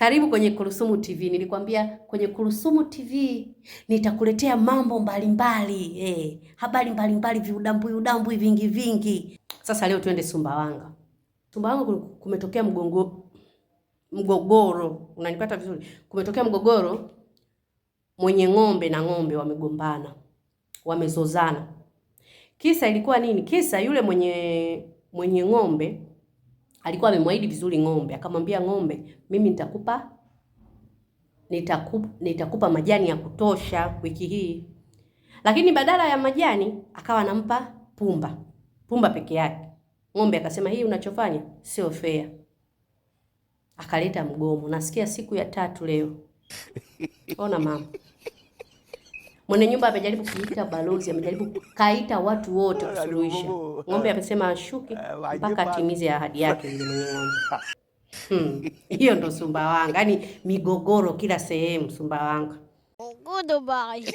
Karibu kwenye Kurusumu TV. Nilikwambia kwenye Kurusumu TV nitakuletea mambo mbalimbali, habari mbalimbali, viudambui vingi vingi. Sasa leo twende Sumbawanga. Sumbawanga kumetokea mgogoro. Unanipata vizuri? Kumetokea mgogoro, mwenye ng'ombe na ng'ombe wamegombana, wamezozana. Kisa ilikuwa nini? Kisa yule mwenye ng'ombe alikuwa amemwahidi vizuri ng'ombe, akamwambia ng'ombe, mimi nitakupa majani ya kutosha wiki hii. Lakini badala ya majani akawa anampa pumba peke yake. Ng'ombe akasema hii unachofanya sio fair. Akaleta mgomo. Nasikia siku ya 3 leo. Ona mama. Mwenye nyumba amejaribu kuita balozi, amejaribu kaita watu wote kusuluhisha. Ng'ombe amesema ashuki mpaka atimize ahadi yake yule mwenye ng'ombe. Hiyo ndo Sumbawanga. Yaani migogoro kila sehemu Sumbawanga. Goodbye.